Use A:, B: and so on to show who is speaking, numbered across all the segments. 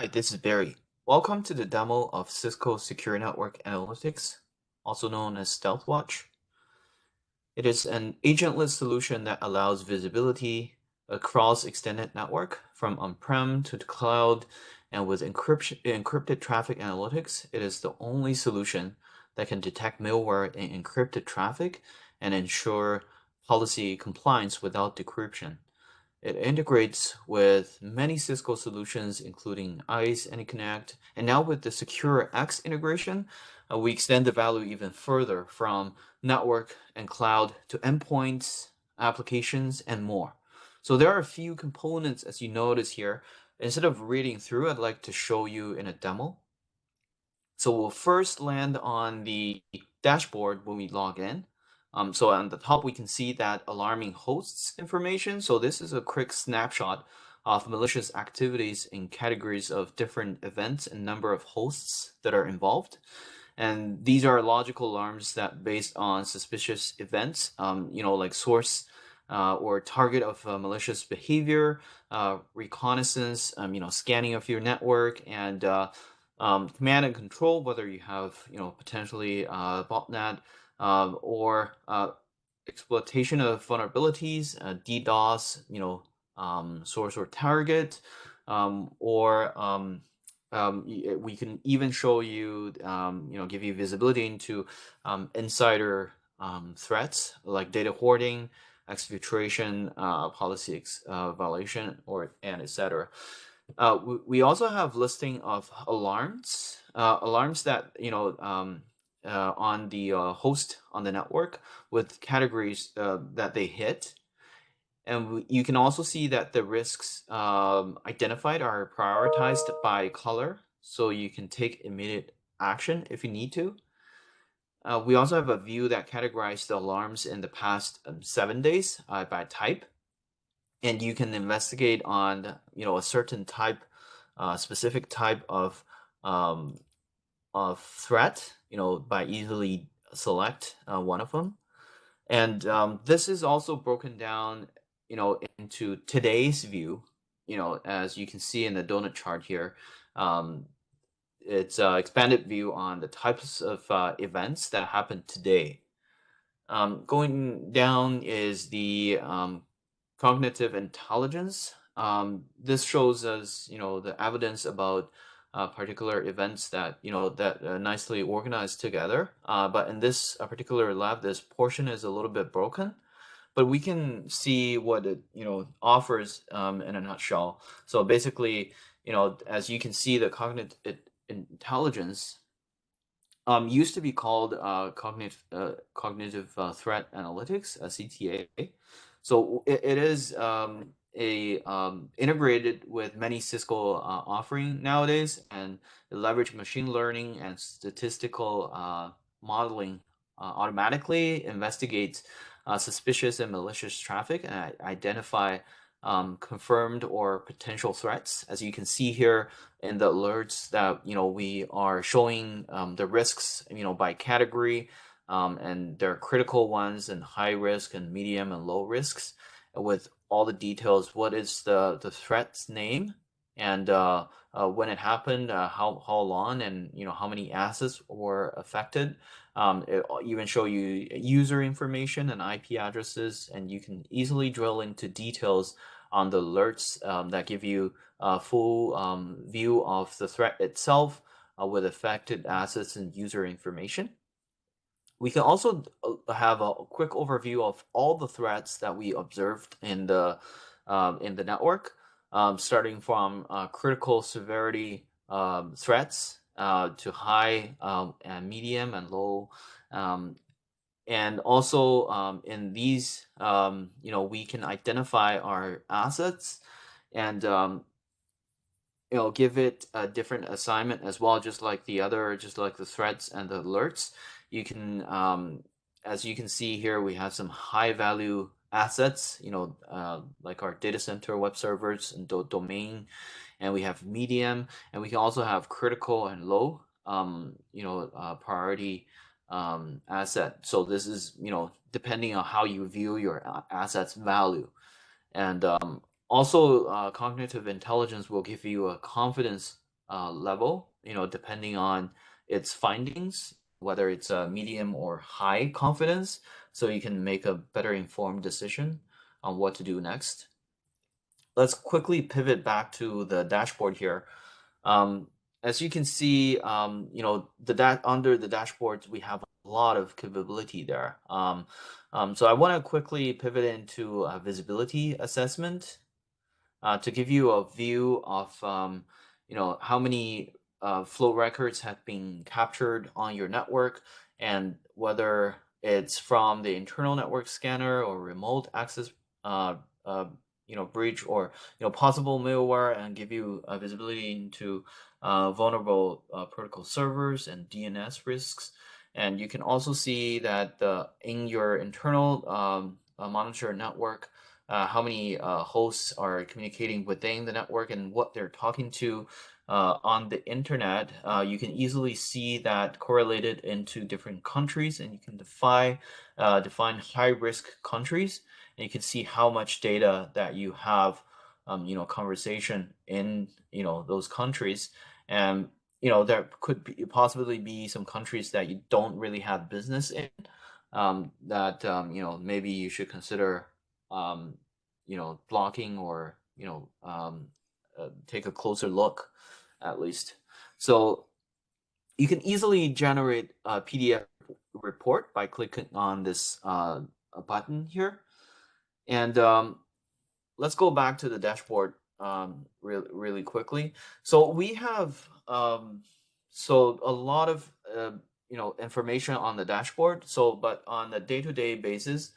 A: Hi, this is Barry. Welcome to the demo of Cisco Secure Network Analytics, also known as StealthWatch. It is an agentless solution that allows visibility across extended network from on-prem to the cloud, and with encrypted traffic analytics, it is the only solution that can detect malware in encrypted traffic and ensure policy compliance without decryption. It integrates with many Cisco solutions, including ICE, AnyConnect, and now with the Secure X integration, we extend the value even further from network and cloud to endpoints, applications, and more. So there are a few components, as you notice here. Instead of reading through, I'd like to show you in a demo. So we'll first land on the dashboard when we log in. So on the top, we can see that alarming hosts information. So this is a quick snapshot of malicious activities in categories of different events and number of hosts that are involved. And these are logical alarms that based on suspicious events, like source or target of malicious behavior, reconnaissance, scanning of your network, and command and control, whether you have, potentially botnet or exploitation of vulnerabilities, DDoS, source or target, we can even show you, give you visibility into insider threats like data hoarding, exfiltration, policy violation, and etc. We also have listing of alarms that on the host on the network with categories that they hit. And you can also see that the risks identified are prioritized by color, so you can take immediate action if you need to. We also have a view that categorizes the alarms in the past 7 days by type, and you can investigate on a certain type, specific type of threat, by easily select one of them. And this is also broken down, into today's view. As you can see in the donut chart here, it's expanded view on the types of events that happened today. Going down is the cognitive intelligence. This shows us, the evidence about particular events that nicely organized together. But in this particular lab, this portion is a little bit broken. But we can see what it offers in a nutshell. So basically, as you can see, the cognitive intelligence used to be called cognitive threat analytics, CTA. So it is integrated with many Cisco offering nowadays, and it leverage machine learning and statistical modeling automatically investigates suspicious and malicious traffic and identify confirmed or potential threats. As you can see here in the alerts that we are showing the risks by category, and there are critical ones and high risk and medium and low risks with all the details. What is the threat's name, and when it happened, how long, and how many assets were affected. It even show you user information and IP addresses, and you can easily drill into details on the alerts that give you a full view of the threat itself with affected assets and user information. We can also have a quick overview of all the threats that we observed in the network, starting from critical severity threats to high and medium and low. And also in these, we can identify our assets and give it a different assignment as well, just like the threats and the alerts. You can, as you can see here, we have some high value assets, like our data center, web servers, and domain, and we have medium, and we can also have critical and low, priority asset. So this is, depending on how you view your assets value. And also, cognitive intelligence will give you a confidence level, depending on its findings, whether it's a medium or high confidence, so you can make a better informed decision on what to do next. Let's quickly pivot back to the dashboard here. As you can see, under the dashboards, we have a lot of capability there. So I want to quickly pivot into a visibility assessment to give you a view of how many flow records have been captured on your network, and whether it's from the internal network scanner or remote access breach, or possible malware, and give you visibility into vulnerable protocol servers and DNS risks. And you can also see that in your internal monitor network, how many hosts are communicating within the network and what they're talking to on the internet. You can easily see that correlated into different countries, and you can define high-risk countries, and you can see how much data that you have, conversation in those countries. And there could possibly be some countries that you don't really have business in, that maybe you should consider blocking, or take a closer look, at least. So you can easily generate a PDF report by clicking on this button here. And let's go back to the dashboard really quickly. So we have a lot of information on the dashboard. So, but on a day-to-day basis,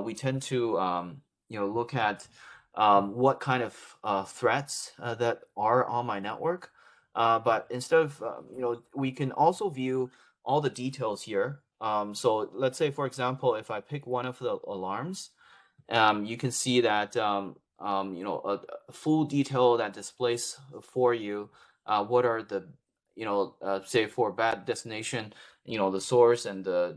A: we tend to look at what kind of threats that are on my network. But instead of we can also view all the details here. So let's say, for example, if I pick one of the alarms, you can see that a full detail that displays for you what are the say for bad destination, the source and the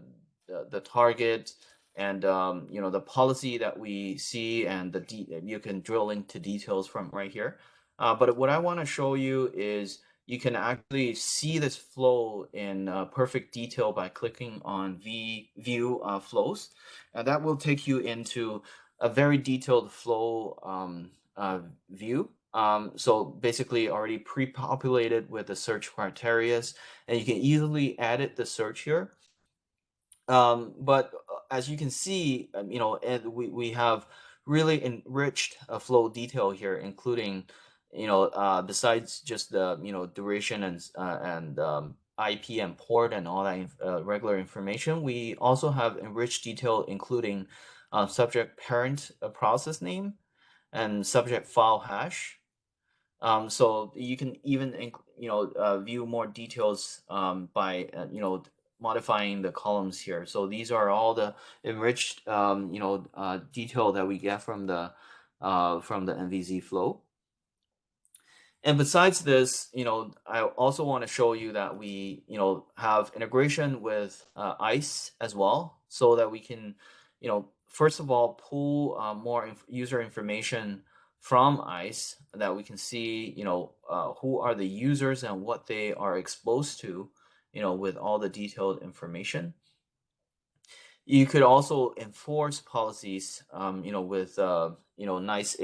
A: target, and the policy that we see, and you can drill into details from right here. But what I want to show you is you can actually see this flow in perfect detail by clicking on view flows, and that will take you into a very detailed flow view. So basically already pre-populated with the search criteria, and you can easily edit the search here. But as you can see, and we have really enriched flow detail here, including besides just the duration and IP and port and all that regular information, we also have enriched detail, including subject parent process name and subject file hash. So you can even view more details by modifying the columns here. So these are all the enriched detail that we get from the NVZ flow. And besides this, I also want to show you that we have integration with ICE as well, so that we can first of all pull more user information from ICE, that we can see who are the users and what they are exposed to, with all the detailed information. You could also enforce policies, with ICE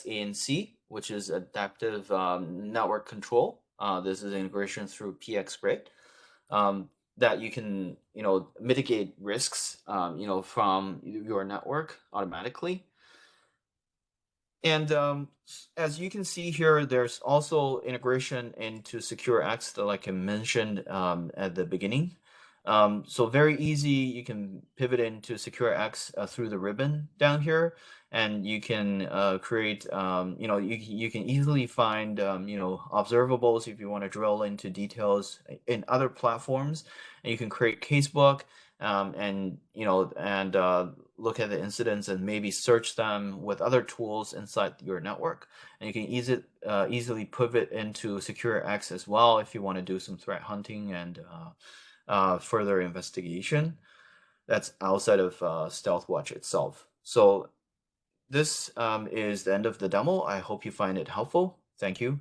A: ANC, which is adaptive network control. This is integration through PXGrid, that you can mitigate risks from your network automatically. And as you can see here, there's also integration into SecureX, like I mentioned at the beginning. So very easy, you can pivot into SecureX through the ribbon down here, and you can create, you can easily find, observables if you want to drill into details in other platforms, and you can create casebook, and look at the incidents and maybe search them with other tools inside your network. And you can easily pivot into SecureX as well if you want to do some threat hunting and further investigation that's outside of StealthWatch itself. So this is the end of the demo. I hope you find it helpful. Thank you.